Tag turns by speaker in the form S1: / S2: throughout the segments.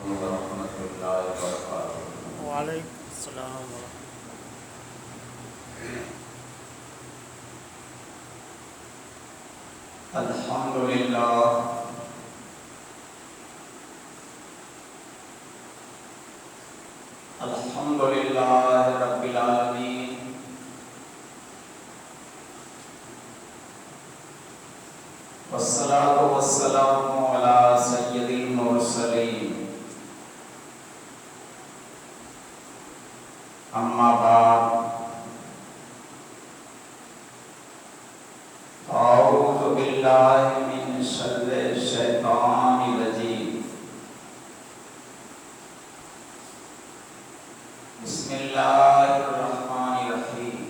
S1: ورحمۃ اللہ وبرکاتہ۔
S2: وعلیکم السلام ورحمۃ
S1: الحمد للہ الحمد للہ رب العالمین، والصلاۃ والسلام علی سید المرسلین، اما بعد، اعوذ باللہ من شر الشیطان الرجیم، بسم اللہ الرحمن الرحیم۔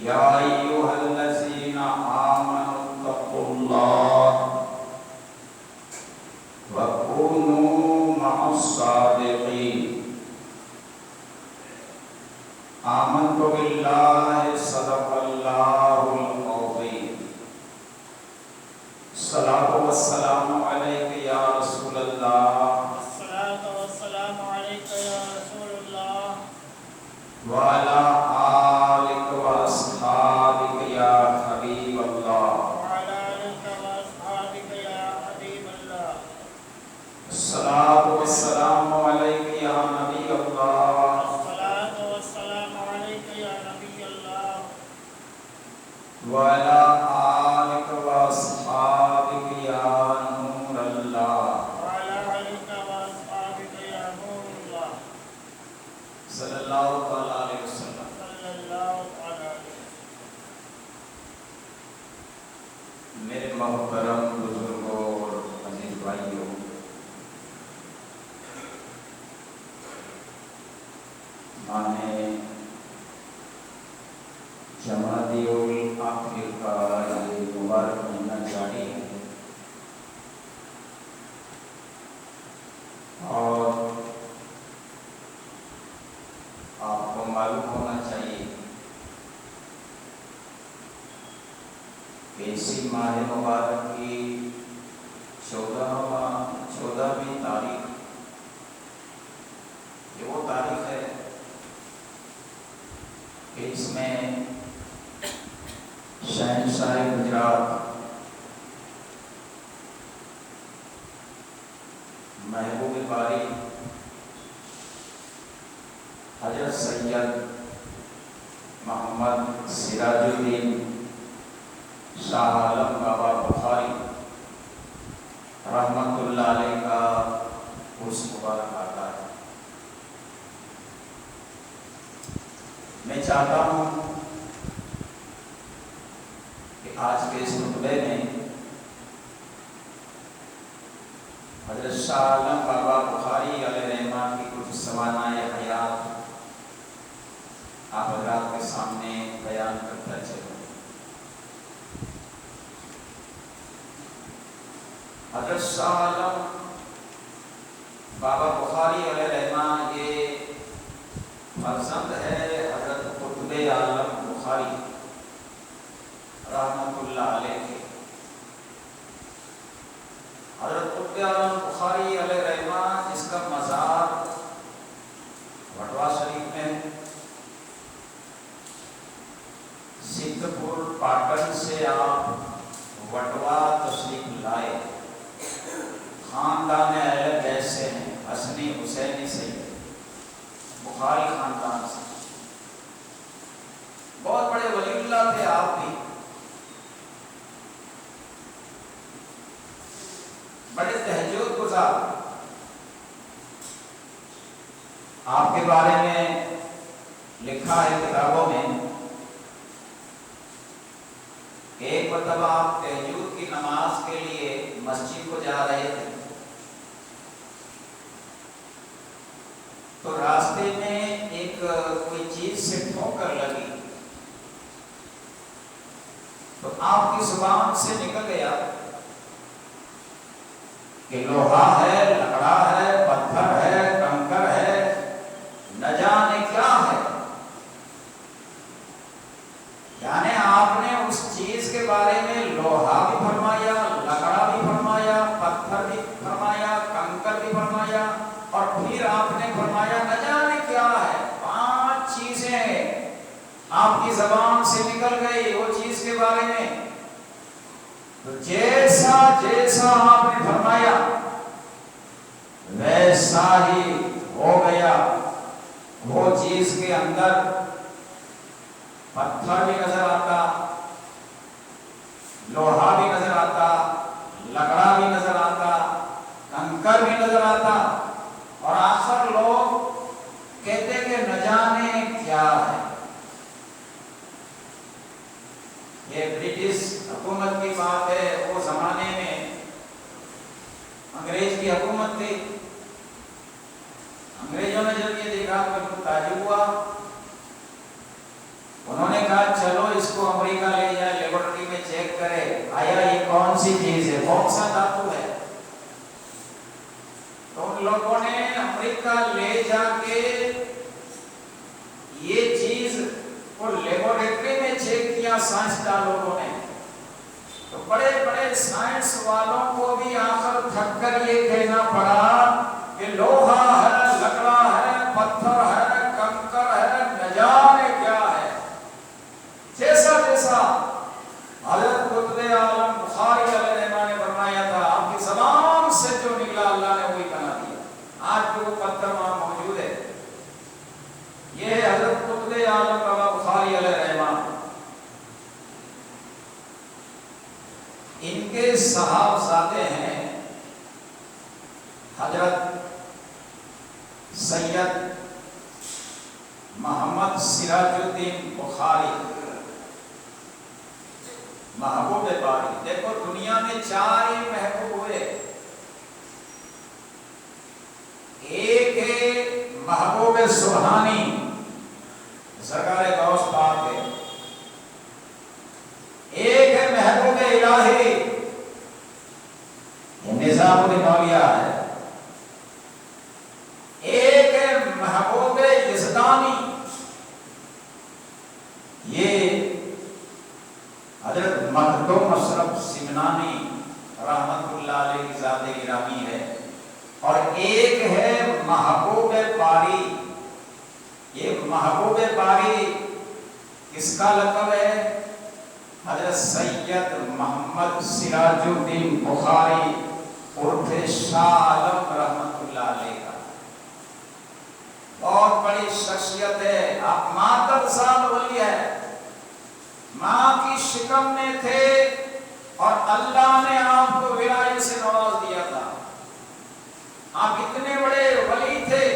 S1: یا ایھا الذین آمنوا اتقوا اللہ وکونوا مع الصادقین۔ آمنت باللہ صدق اللہ العظیم۔ الصلاۃ والسلام علیک یا رسول اللہ
S2: الصلاۃ والسلام علیک یا رسول اللہ
S1: وعلی آلک واصحابک یا حبیب اللہ۔
S2: وعلی آلک واصحابک یا حبیب اللہ۔
S1: الصلاۃ والسلام علیک یا نبی اللہ
S2: الصلاۃ والسلام علیک یا نبی اللہ
S1: وعلی آلک واصحابک یا نور اللہ۔
S2: وعلی آلک واصحابک یا نور اللہ
S1: صلی اللہ تعالیٰ علیہ وسلم۔
S2: صلی اللہ تعالی علیہ وسلم۔
S1: میرے محترم بزرگوں اور عزیز بھائیوں، ماہ جمادی الآخر کا یہ مبارک مہینہ جاری ہے، اور آپ کو معلوم ہونا چاہیے کہ اسی ماہ مبارک کی 14ویں تاریخ، یہ وہ تاریخ ہے کہ اس میں شہنشاہ گجرات محبوب باری حضرت سید محمد سراج الدین شاہ عالم بابا بخاری رحمۃ اللہ علیہ کا عرس مبارک آتا ہے۔ میں چاہتا ہوں کہ آج کے اس خطبے میں حضرت شاہ عالم بابا بخاری علیہ رحمہ کی کچھ سوانح حیات آپ حضرات کے سامنے بیان کرتا چلوں۔ حضرت شاہ عالم بابا بخاری علیہ رحمہ یہ فرزند ہے حضرت قطب عالم بخاری رحمۃ اللہ علیہ کے۔ حضرت قطب عالم بخاری علیہ رحمہ جس کا مزار وٹوا شریف میں، سدھ پور پاٹن سے آپ وٹوا تشریف لائے، خاندان اہل بیت سے ہیں، حسنی حسینی سے، بخاری خاندان سے، بہت بڑے ولی اللہ تھے آپ بھی، بڑے تہجد گزار۔ آپ کے بارے میں لکھا ہے کتابوں میں کہ ایک مرتبہ آپ تہجد کی نماز کے لیے مسجد کو جا رہے تھے، تو راستے میں ایک کوئی چیز سے ٹھوکر لگی، تو آپ کی زبان سے نکل گیا کہ لوہا ہے، لکڑا ہے، پتھر ہے، کنکر ہے، نہ جانے کیا ہے۔ یعنی آپ نے اس چیز کے بارے میں لوہا بھی زبان سے نکل گئی وہ چیز کے بارے میں، تو جیسا جیسا آپ نے فرمایا ویسا ہی ہو گیا۔ وہ چیز کے اندر پتھر بھی نظر آتا، لوہا بھی نظر آتا، لکڑا بھی نظر آتا، کنکر بھی نظر آتا، اور آخر لوگ کہتے کہ نہ جانے کیا ہے۔ یہ برٹش حکومت کی بات ہے، وہ زمانے میں انگریز کی حکومت تھی۔ انگریزوں نے جب یہ دیکھا تو ان کو تعجب ہوا، انہوں نے کہا چلو اس کو امریکہ لے جائے، لیبارٹری میں چیک کرے آیا یہ کون سی چیز ہے، کون سا دھاتو ہے۔ تو ان لوگوں نے امریکہ لے جا کے یہ چیز کو لیبارٹری میں چیک کیا سائنسدان لوگوں نے، تو بڑے بڑے سائنس والوں کو بھی آخر تھک کر یہ کہنا پڑا کہ لوہا ہے، لکڑا ہے، پتھر ہے، کنکر ہے، نہ جانے کیا ہے۔ جیسا جیسا حضرت قطب عالم بخاری علیہ رحمہ نے فرمایا تھا، آپ کی زبان سے جو نکلا اللہ نے وہی بنا دیا۔ آج بھی وہ پتھر وہاں موجود ہے۔ یہ ہے حضرت قطب عالم بابا بخاری علیہ رحمہ۔ ان کے صاحبزادے ہیں حضرت سید محمد سراج الدین بخاری محبوب باری۔ دیکھو دنیا میں 4 ہی محبوب ہوئے، ایک ہے محبوب سبحانی سرکار غوث پاک ہے، ایک ہے محبوب الہی یہ نظام الدین اولیاء ہے، ایک ہے محبوب یزدانی یہ حضرت مخدوم اشرف سمنانی رحمت اللہ علیہ کی ذات گرامی ہے، اور ایک ہے محبوب باری۔ یہ محبوب باری کس کا لقب ہے؟ حضرت سید محمد سراج الدین بخاری عرف شاہ عالم رحمت اللہ علیہ کا۔ بہت بڑی شخصیت ہے، آپ ماتر سال ولی ہے، ماں کی شکم میں تھے اور اللہ نے آپ کو ولایت سے نواز دیا تھا۔ آپ اتنے بڑے ولی تھے،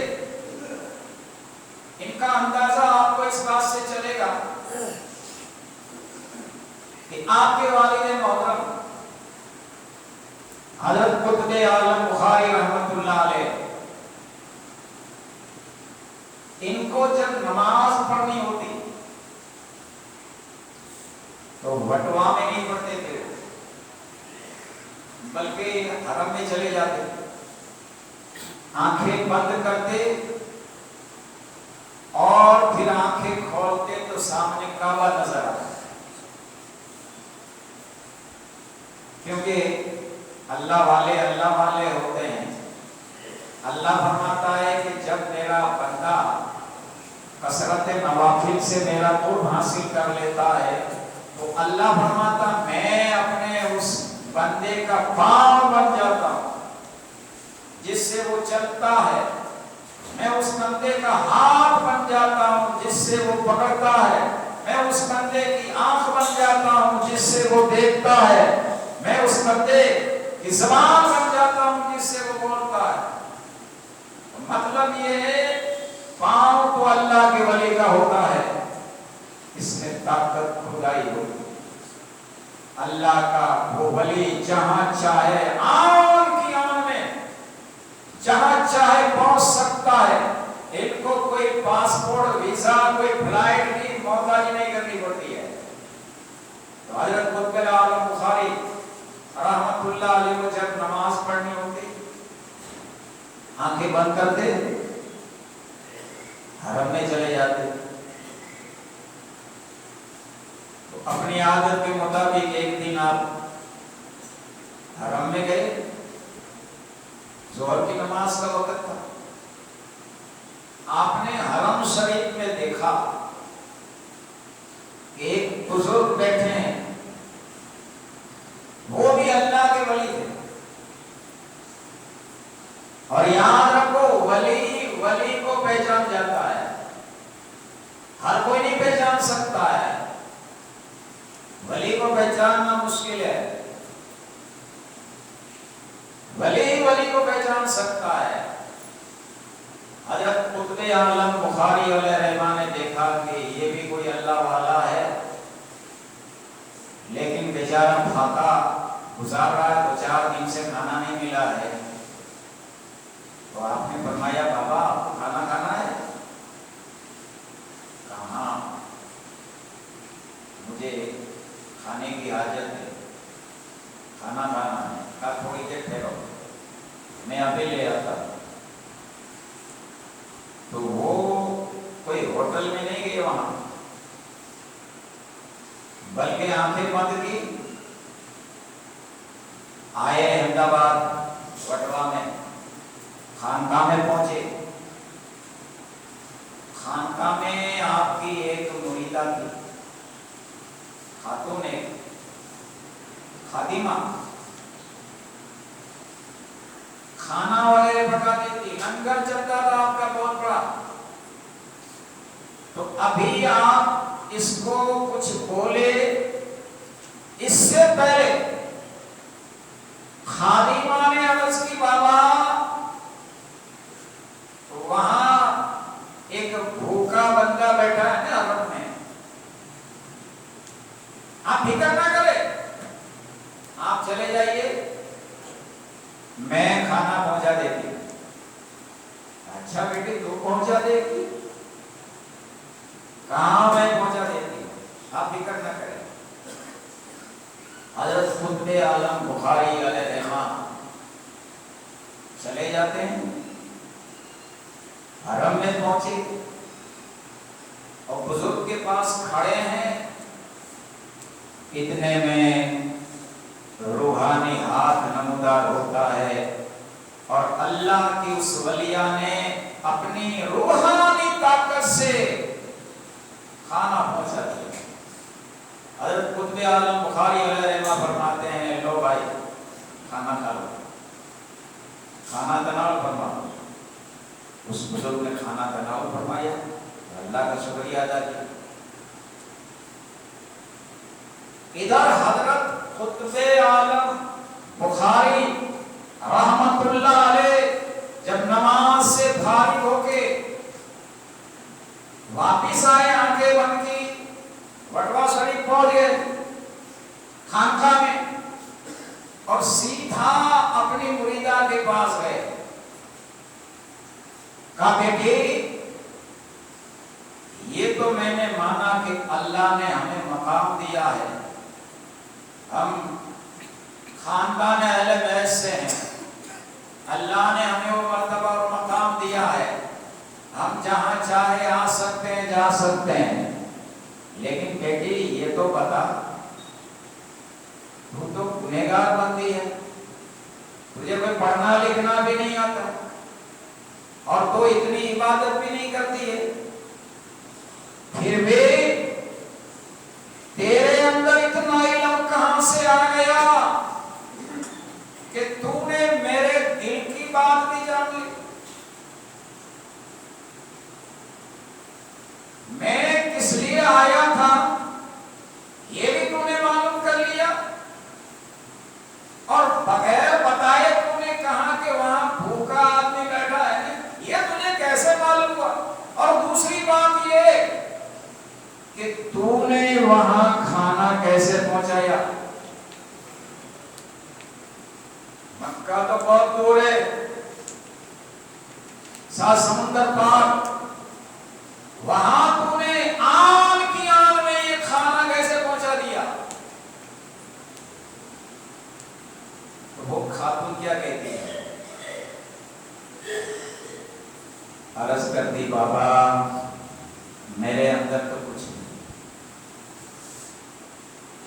S1: ان کا اندازہ آپ کو اس بات سے چلے گا کہ آپ کے والد محترم حضرت قطب عالم بخاری رحمت اللہ علیہ، ان کو جب نماز پڑھنی ہوتی تو وٹوا میں نہیں پڑھتے تھے، بلکہ حرم میں چلے جاتے، آنکھیں بند کرتے اور پھر آنکھیں کھولتے تو سامنے کعبہ نظر آتا، کیونکہ اللہ والے ہوتے ہیں۔ اللہ فرماتا ہے کہ جب میرا بندہ کثرت نوافل سے میرا قرب حاصل کر لیتا ہے تو اللہ فرماتا میں اپنے اس بندے کا پاؤں بن جاتا ہوں جس سے وہ چلتا ہے، میں اس بندے کا ہاتھ بن جاتا ہوں جس سے وہ پکڑتا ہے، میں اس بندے کی آنکھ بن جاتا ہوں جس سے وہ دیکھتا ہے، میں اس بندے کی زبان بن جاتا ہوں جس سے وہ بولتا ہے۔ مطلب یہ ہے پاؤں تو اللہ کے ولی کا ہوتا ہے، اس میں طاقت خدائی ہوتی، اللہ کا وہ ولی جہاں چاہے آن کی آن میں جہاں چاہے پہنچ سکتا ہے۔ ان کو کوئی پاسپورٹ ویزا کوئی فلائٹ کی محتاجی نہیں کرنی پڑتی ہے۔ تو حضرت قطب عالم بخاری رحمت اللہ علیہ کو جب نماز پڑھنی ہوتی آنکھیں بند کرتے حرم میں چلے جاتے، تو اپنی عادت کے مطابق ایک دن آپ حرم میں گئے، ظہر کی نماز کا وقت تھا، آپ نے حرم شریف میں دیکھا کہ ایک بزرگ بیٹھے ہیں، وہ بھی اللہ کے ولی تھے. اور یاد رکھو ولی کو پہچان جاتا ہے، ہر کوئی نہیں پہچان سکتا ہے. ولی کو پہچاننا مشکل ہے، ولی کو پہچان سکتا ہے. حضرت قطب عالم بخاری علیہ رحمہ نے دیکھا کہ یہ بھی کوئی اللہ والا ہے، لیکن بیچارہ پھاکا گزار رہا ہے، 2-4 دن سے کھانا نہیں ملا ہے. تو آپ نے فرمایا بابا آپ کو کھانا کھانا ہے؟ کہاں، مجھے کھانے کی حاجت ہے، کھانا کھانا ہے. کہا تھوڑی دیر ٹھہرو میں ابھی لے آتا. تو وہ کوئی ہوٹل میں نہیں گئے وہاں، بلکہ آنکھیں بند کی، آئے احمد آباد وٹوا میں، خانقاہ میں پہنچے. خانقاہ میں آپ کی ایک مریدہ تھی، خاتون ایک خادمہ، کھانا وغیرہ پکاتی تھی، لنگر چلتا تھا آپ کا بہت بڑا. تو ابھی آپ اس کو کچھ بولے اس سے پہلے خادمہ نے عرض کی بابا وہاں ایک بھوکا بندہ بیٹھا ہے نا عرب میں، آپ فکر نہ کریں، آپ چلے جائیے میں کھانا پہنچا دیتی. اچھا بیٹی تو پہنچا دے گی؟ کہاں میں پہنچا دیتی ہوں، آپ فکر نہ کریں. حضرت قطب عالم بخاری علیہ رحمہ چلے جاتے ہیں، حرم میں پہنچے اور بزرگ کے پاس کھڑے ہیں. اتنے میں روحانی ہاتھ نمودار ہوتا ہے اور اللہ کی اس ولیہ نے اپنی روحانی طاقت سے کھانا پہنچا دیا. حضرت قطب عالم بخاری علیہ رحمہ فرماتے ہیں لو بھائی کھانا کھا لو، کھانا تناول فرماؤ. اس بزرگ نے کھانا تناول فرمایا، اللہ کا شکریہ ادا کیا. ادھر حضرت قطب عالم بخاری رحمت اللہ علیہ جب نماز سے فارغ ہو کے واپس آئے، آنکھیں بند کی، وٹوا شریف پہنچ گئے خانقاہ میں اور سیدھا اپنی مریدہ کے پاس گئے. کہا بیٹی یہ تو میں نے مانا کہ اللہ نے ہمیں مقام دیا ہے، ہم خاندان اہل بیت سے ہیں، اللہ نے ہمیں وہ مرتبہ اور مقام دیا ہے، ہم جہاں چاہے آ سکتے ہیں جا سکتے ہیں. لیکن بیٹی یہ تو بتا تو گنہگار بندی ہے، تجھے کوئی پڑھنا لکھنا بھی نہیں آتا اور تو اتنی عبادت بھی نہیں کرتی ہے، پھر بھی تیرے اندر اتنا علم کہاں سے آ گیا کہ تو نے میرے دل کی بات بھی جان لی؟ میں کس لیے آیا تھا یہ بھی تو نے معلوم کر لیا، اور بغیر بتائے تو نے کہا کہ وہاں بھوکا آدمی بیٹھا ہے، یہ تجھے کیسے معلوم ہوا؟ اور دوسری بات یہ کہ تو نے وہاں کھانا کیسے پہنچایا؟ مکہ تو بہت دور ہے، 7 سمندر پار، وہاں تو نے آن کی آن میں یہ کھانا کیسے پہنچا دیا؟ تو وہ خاتون کیا کہتی ہے؟ عرض کر دی بابا میرے اندر تو کچھ نہیں،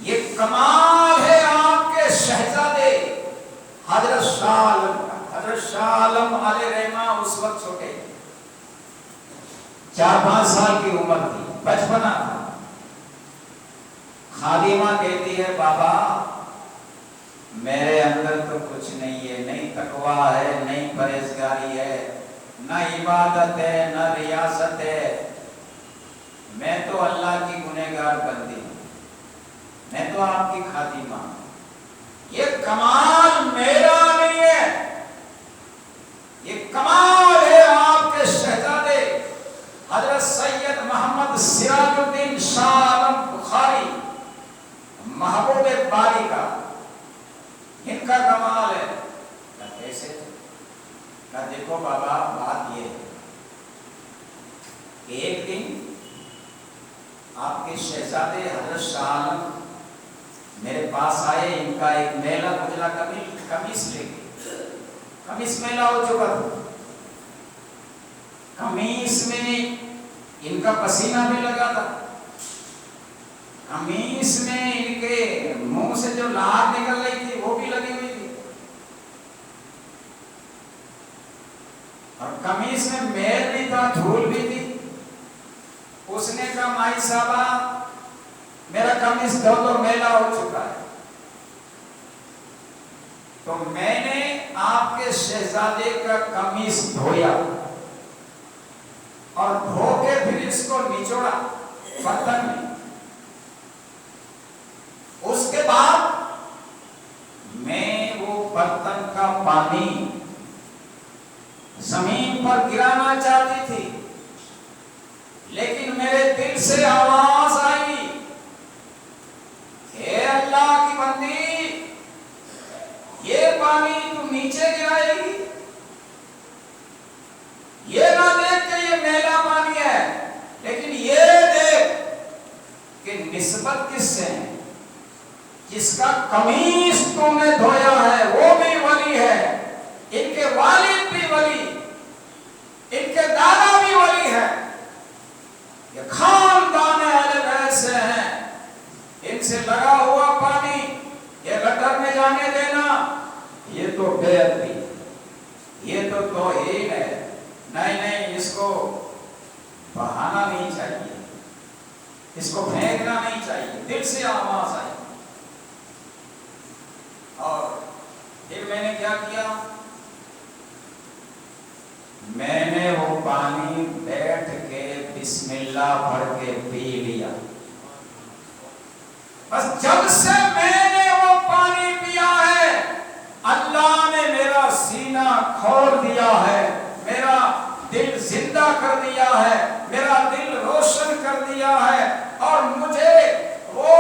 S1: یہ کمال ہے آپ کے شہزادے حضرت شاہ عالم علیہ رحمہ اس وقت چھوٹے 4-5 سال کی عمر تھی، بچپنا تھا. خادمہ کہتی ہے بابا میرے اندر تو کچھ نہیں ہے، نہیں تقویٰ ہے، نہیں پرہیزگاری ہے، نہ عبادت ہے، نہ ریاست ہے، میں تو اللہ کی گنہگار بندی ہوں، میں تو آپ کی خادمہ ہوں، یہ کمال میرا نہیں ہے، یہ کمال ہے آپ کے شہزادے حضرت سید محمد سراج الدین شاہ عالم بخاری محبوب باری کا، ان کا کمال ہے۔ کیسے؟ کہا دیکھو بابا بات یہ ہے کہ ایک دن آپ کے شہزادے حضرت شاہ عالم میرے پاس آئے، ان کا ایک میلا کچلا قمیص لے کے، قمیص میلا ہو چکا تھا، قمیص میں ان کا پسینہ بھی لگا تھا، قمیص میں ان کے منہ سے جو لہر نکل رہی تھی وہ بھی لگی ہوئی تھی، اور قمیص میں میل بھی تھا، دھول بھی تھی۔ اس نے کہا مائی صاحبہ میرا قمیص دھو تو میلا ہو چکا ہے، تو میں نے آپ کے شہزادے کا قمیص دھویا اور دھو کے پھر اس کو نچوڑا برتن میں، اس کے بعد میں وہ برتن کا پانی زمین پر گرانا چاہتی تھی، لیکن میرے دل سے آواز آئی، اے اللہ کی بندی یہ پانی تو نیچے گرائے گی، یہ نہ دیکھ کہ یہ میلا پانی ہے، لیکن یہ دیکھ کہ نسبت کس سے ہے، جس کا قمیص تو نے دھویا ہے وہ بھی ولی ہے، ان کے والد بھی ولی، ان کے دادا بھی ولی ہے، یہ خاندان اہل بیت سے ہیں، ان سے لگا ہوا پانی یہ گٹر میں جانے دینا یہ تو بے ادبی، یہ تو توہین ہے، نہیں اس کو بہانا نہیں چاہیے، اس کو پھینکنا نہیں چاہیے، دل سے آواز آئی۔ اور پھر میں نے کیا کیا، میں نے وہ پانی بیٹھ کے بسم اللہ پڑھ کے پی لیا، بس جب سے میں نے وہ پانی پیا ہے اللہ نے میرا سینہ کھول دیا ہے، میرا دل زندہ کر دیا ہے، میرا دل روشن کر دیا ہے، اور مجھے وہ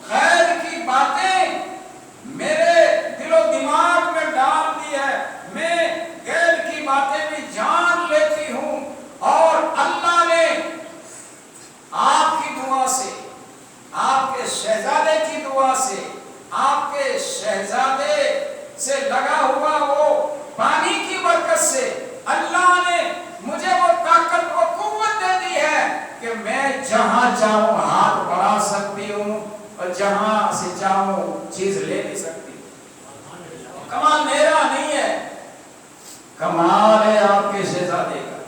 S1: خیر کی باتیں میرے دل و دماغ میں ڈال دی ہے، میں غیر کی باتیں بھی جان لیتی ہوں، اور اللہ نے آپ کی دعا سے، آپ کے شہزادے کی دعا سے، آپ کے شہزادے سے لگا ہوا وہ پانی کی برکت سے اللہ نے مجھے وہ طاقت و قوت دے دی ہے کہ میں جہاں چاہوں ہاتھ بڑھا سکتی ہوں اور جہاں سے چاہوں چیز لے بھی سکتی ہوں۔ کمال میرا نہیں ہے، کمال ہے آپ کے شہزادے کا۔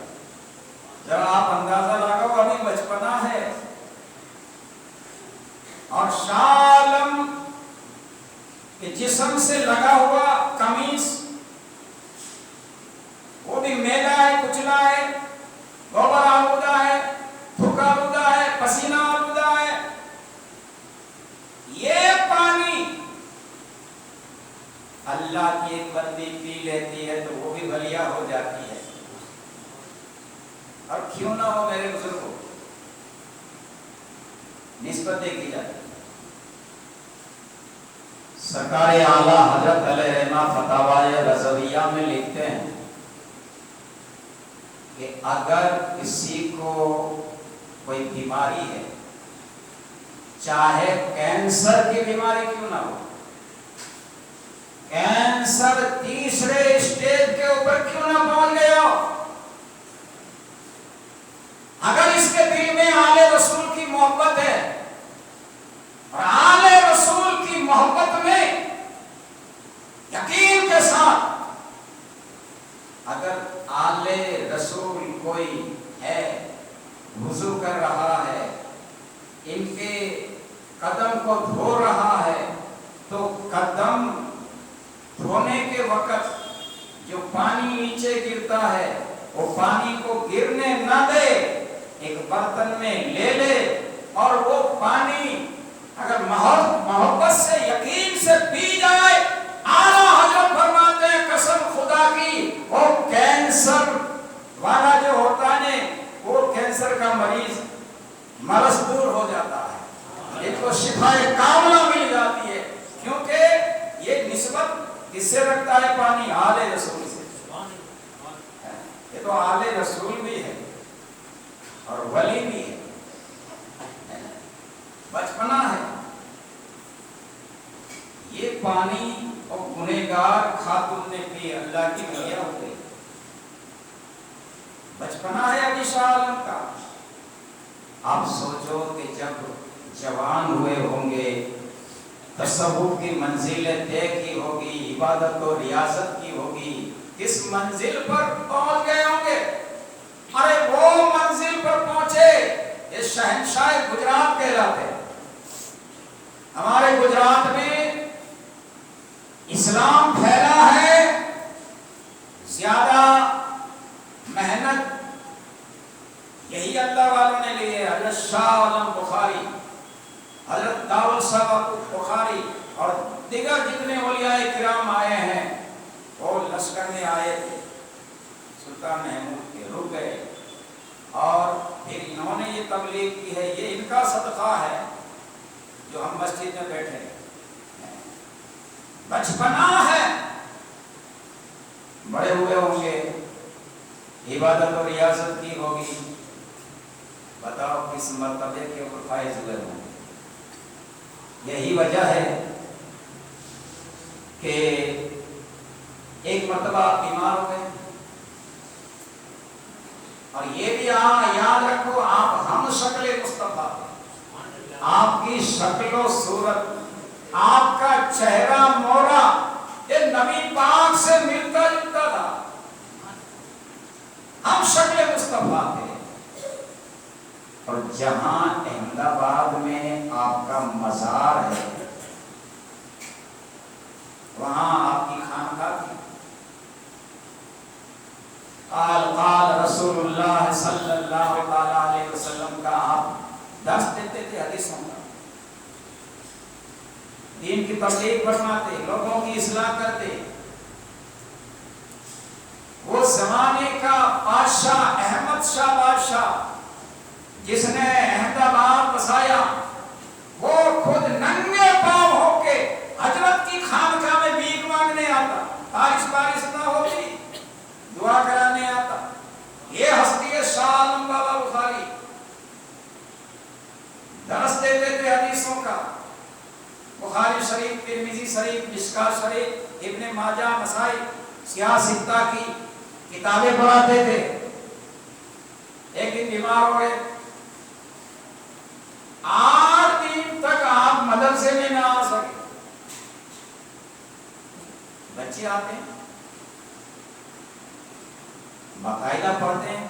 S1: ذرا آپ اندازہ لگاؤ، ابھی بچپنا ہے اور شاہ عالم کے جسم سے لگا ہوا قمیص وہ بھی میلا ہے، کچلا ہے، گوبر آلودہ ہے، تھوک آلودہ ہے، پسینہ آلودہ ہے، یہ پانی اللہ کی ایک بندی پی لیتی ہے تو وہ بھی ولیہ ہو جاتی ہے، اور کیوں نہ ہو میرے بزرگوں، نسبت دیکھی جاتی ہے۔ سرکار اعلیٰ حضرت علیہ رحمہ فتاوی رضویہ میں لکھتے ہیں کہ اگر کسی کو کوئی بیماری ہے، چاہے کینسر کی بیماری کیوں نہ ہو، کینسر تیسرے اسٹیج کے اوپر کیوں نہ پہنچ گیا ہو، اگر اس کے دل میں آل رسول کی محبت ہے، اور آل رسول کی محبت میں یقین کے ساتھ اگر آل رسول کوئی ہے، وضو کر رہا ہے، ان کے قدم گرنے نہ دے، ایک برتن میں لے لے اور وہ پانی اگر محبت سے یقین سے پی جائے، اعلیٰ حضرت فرماتے ہیں قسم خدا کی وہ کینسر والا جو ہوتا ہے وہ کینسر کا مریض مرض دور ہو جاتا ہے، ایک تو شفا کاملہ مل جاتی ہے، کیونکہ یہ نسبت کس سے رکھتا ہے پانی؟ آل رسول سے، یہ تو آل رسول بھی ہے اور ولی بھی ہے، بچپنا ہے، یہ پانی اور گنہگار خاتون نے پی، اللہ کی میاں ہو گئی، بچپنا ہے ابھی شاہ عالم کا۔ آپ سوچو کہ جب جوان ہوئے ہوں گے، تصوف کی منزلیں طے کی ہوگی، عبادت و ریاضت کی ہوگی، کس منزل پر پہنچ گئے ہوں گے؟ ارے وہ منزل پر پہنچے یہ شہنشاہ گجرات کہلاتے ہیں۔ ہمارے گجرات میں اسلام پھیلا ہے، زیادہ محنت یہی اللہ والوں نے لی ہے، حضرت شاہ عالم بخاری، حضرت داؤد صاحب بخاری اور دیگر جتنے اولیاء کرام آئے ہیں وہ لشکر میں آئے تھے، سلطان محمود کے رک گئے اور پھر انہوں نے یہ تبلیغ کی ہے، یہ ان کا صدقہ ہے جو ہم مسجد میں بیٹھے ہیں۔ بچپنا ہے، بڑے ہوئے ہوں گے، عبادت و ریاضت کی ہوگی، بتاؤ کس مرتبے کے اوپر فائز ہوئے ہوں گے۔ یہی وجہ ہے کہ ایک مرتبہ آپ بیمار ہو گئے، اور یہ بھی یاد رکھو آپ ہم شکل مصطفیٰ، آپ کی شکل و صورت، آپ کا چہرہ مورا یہ نبی پاک سے ملتا جلتا تھا، ہم شکل مصطفیٰ تھے۔ اور جہاں احمد آباد میں آپ کا مزار ہے وہاں آپ کی خانقاہ تھی۔ قال رسول اللہ صلی اللہ تعالی علیہ وسلم کا آپ درس دیتے تھے حدیثوں کا، دین کی تبلیغ فرماتے، لوگوں کی اصلاح کرتے۔ وہ زمانے کا بادشاہ احمد شاہ بادشاہ جس نے احمد آباد بسایا، وہ خود ننگے پاؤں ہو کے حضرت کی خانقاہ میں بھیک مانگنے آتا، بارش نہ ہوتی دعا کرانے آتا۔ یہ ہستی ہے شاہ عالم بابا بخاری، درس دیتے تھے حدیثوں کا، بخاری شریف، ترمذی شریف، مشکوٰۃ شریف، ابن ماجہ، نسائی، سیاہ ستہ کی کتابیں پڑھاتے تھے۔ ایک دن بیمار ہو گئے، 8 دن تک آپ مدرسے میں نہ آ سکے۔ بچے آتے ہیں باقاعدہ پڑھتے ہیں،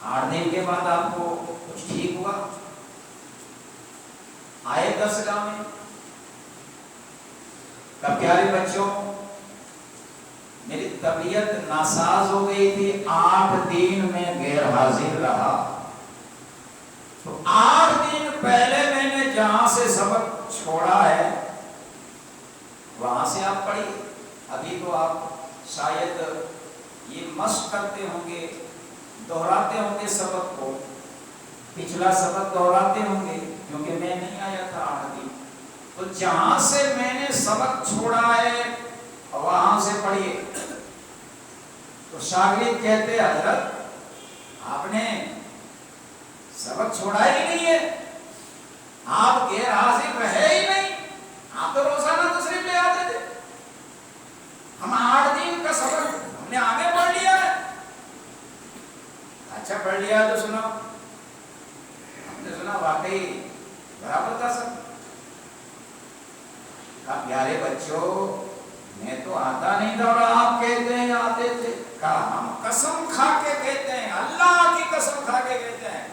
S1: 8 دن کے بعد آپ کو کچھ ٹھیک ہوا، آئے درسگاہ میں، کب پیارے بچوں میری طبیعت ناساز ہو گئی تھی، 8 دن میں غیر حاضر رہا، تو 8 دن پہلے میں نے جہاں سے سبق چھوڑا ہے وہاں سے آپ پڑھیے۔ ابھی تو آپ شاید یہ مشق کرتے ہوں گے، دہراتے ہوں گے سبق کو، پچھلا سبق دہراتے ہوں گے کیونکہ میں نہیں آیا تھا 8 دن، تو جہاں سے میں نے سبق چھوڑا ہے وہاں سے پڑھیے۔ تو شاگرد کہتے حضرت آپ نے سبق چھوڑا ہی نہیں ہے، آپ غیر حاضر رہے ہی نہیں، آپ تو روزانہ تشریف لے آتے تھے، ہم 8 دن کا سبق ہم نے آگے پڑھ لیا ہے۔ اچھا پڑھ لیا تو سنا، ہم نے سنا واقعی برابر تھا سب۔ کہا پیارے بچوں میں تو آتا نہیں تھا اور آپ کہتے ہیں آتے تھے۔ کہا ہم قسم کھا کے کہتے ہیں، اللہ کی قسم کھا کے کہتے ہیں،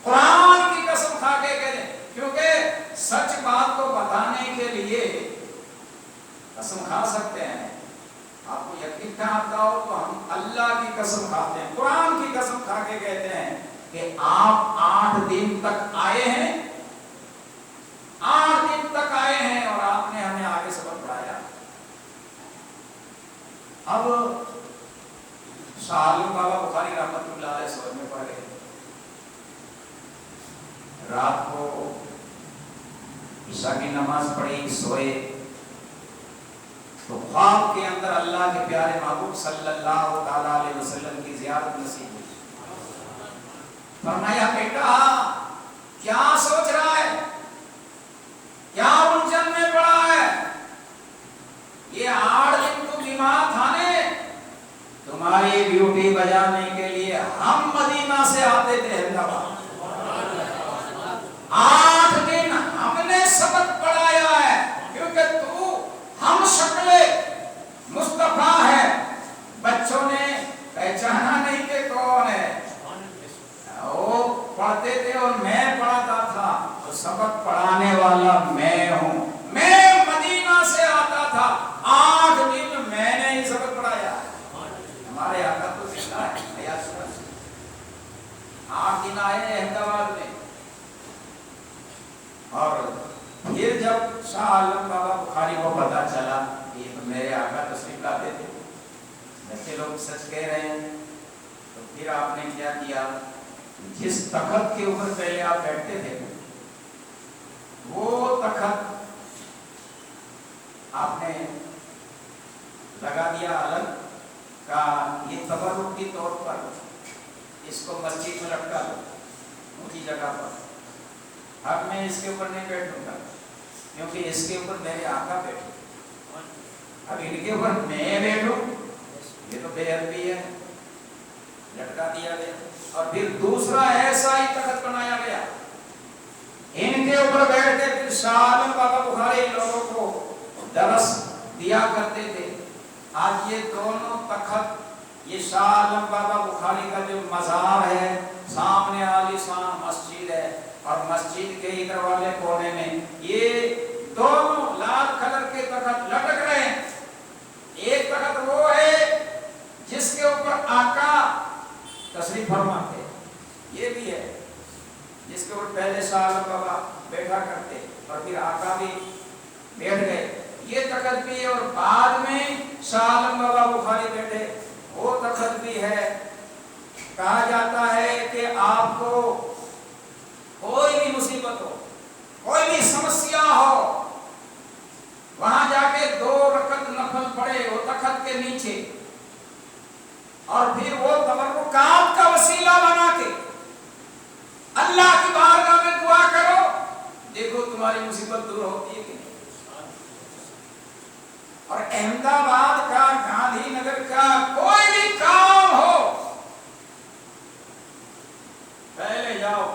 S1: قرآن کی قسم کھا کے کہتے ہیں، کیونکہ سچ بات کو بتانے کے لیے قسم کھا سکتے ہیں۔ آپ کو یقین نہ آتا ہو تو ہم اللہ کی قسم کھاتے ہیں، قرآن کی قسم کھا کے کہتے ہیں کہ آپ 8 دن تک آئے ہیں، 8 دن تک آئے ہیں اور آپ نے ہمیں آگے سبق پڑھایا۔ اب شاہ عالم بابا بخاری رحمت اللہ علیہ سبق میں پڑھ گئے، رات کو عشاء کی نماز پڑھی، سوئے تو خواب کے اندر اللہ کے پیارے محبوب صلی اللہ تعالی علیہ وسلم کی زیارت نصیب ہوئی۔ فرمایا بیٹا کیا سوچ رہا ہے، کیا الجھن میں پڑا ہے؟ یہ 8 دن تو بیمار تھا نے، تمہاری ڈیوٹی بجانے کے لیے ہم مدینہ سے آتے تھے حیدرآباد، 8 دن ہم نے سبق پڑھایا ہے، کیونکہ تو ہم شکل مصطفیٰ ہے، بچوں نے پہچانا نہیں کہ کون ہے، وہ پڑھتے تھے اور میں پڑھاتا تھا، تو سبق پڑھانے والا میں ہوں، میں مدینہ سے آتا تھا، 8 دن میں نے ہی سبق پڑھایا۔ ہمارے آقا تو زندہ ہے، 8 دن آئے ہیں احمدآباد میں، اور پھر جب شاہ عالم بابا بخاری کو پتا چلا کہ یہ تو میرے آقا تشریف لاتے تھے، بچے لوگ سچ کہہ رہے ہیں، تو پھر آپ نے کیا کیا، جس تخت کے اوپر پہلے آپ بیٹھتے تھے وہ تخت آپ نے لگا دیا الگ کا، یہ تبرک کے طور پر اس کو مسجد میں لٹکا دو اونچی جگہ پر، اب میں اس کے اوپر نہیں بیٹھوں گا کیونکہ اس کے اوپر میرے آقا بیٹھے، اب ان کے اوپر میں بیٹھوں یہ تو بے ادبی ہے، لٹکا دیا گیا۔ اور پھر دوسرا ایسا ہی تخت بنایا گیا، ان کے اوپر بیٹھ کے پھر شاہ عالم بابا بخاری لوگوں کو درس دیا کرتے تھے۔ آج یہ دونوں تخت، یہ شاہ عالم بابا بخاری کا جو مزار ہے، سامنے عالی شان مسجد ہے، اور مسجد کے ادھر والے کونے میں یہ دونوں لال کلر کے تخت لٹک رہے ہیں۔ ایک تخت وہ ہے جس کے اوپر آقا تشریف فرما تھے، یہ بھی ہے جس کے اوپر پہلے شاہ عالم بابا بیٹھا کرتے اور پھر آقا بھی بیٹھ گئے، یہ تخت بھی ہے، اور بعد میں شاہ عالم بابا بخاری بیٹھے، وہ تخت بھی ہے۔ کہا جاتا ہے کہ آپ کو کوئی بھی مصیبت ہو، کوئی بھی سمسیا ہو، وہاں جا کے 2 رکعت نفل پڑھے وہ تخت کے نیچے، اور پھر وہ تبرکات کا وسیلہ بنا کے اللہ کی بارگاہ میں دعا کرو، دیکھو تمہاری مصیبت دور ہوتی ہے کہ نہیں۔ اور احمدآباد کا، گاندھی نگر کا کوئی بھی کام ہو، پہلے جاؤ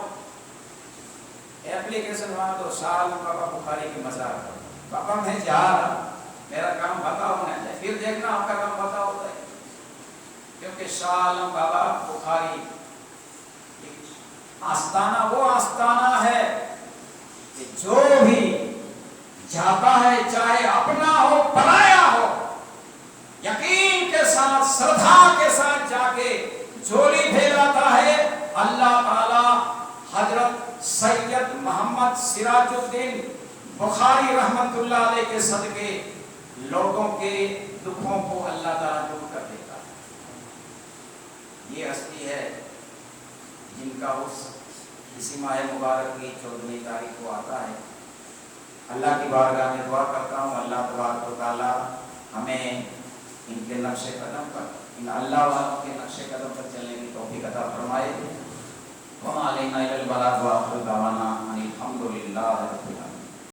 S1: ایپلیکیشن وہاں تو شاہ عالم بابا بخاری کی مزار پر، بابا میں جا رہا، میرا کام پتا ہونا چاہیے، پھر دیکھنا آپ کا کام پتا ہوتا ہے، کیونکہ شاہ عالم بابا بخاری آستانہ وہ آستانہ ہے کہ جو بھی جاتا ہے چاہے اپنا ہو پرایا ہو، یقین کے ساتھ شردھا کے ساتھ جا کے جھولی پھیلاتا ہے، اللہ تعالی حضرت سید محمد سراج الدین بخاری رحمت اللہ علیہ کے صدقے لوگوں کے دکھوں کو اللہ تعالی دور کر دیتا ہے۔ یہ ہستی ہے جن کا اسی ماہ مبارک کی 14ویں تاریخ کو آتا ہے۔ اللہ کی بارگاہ میں دعا کرتا ہوں اللہ تبارک و تعالی ہمیں ان کے نقش قدم پر، ان اللہ والوں کے نقش قدم پر چلنے کی توفیق عطا فرمائے۔ وما علینا الا البلاغ وآخر دعوانا ان الحمد للہ رب العالمین۔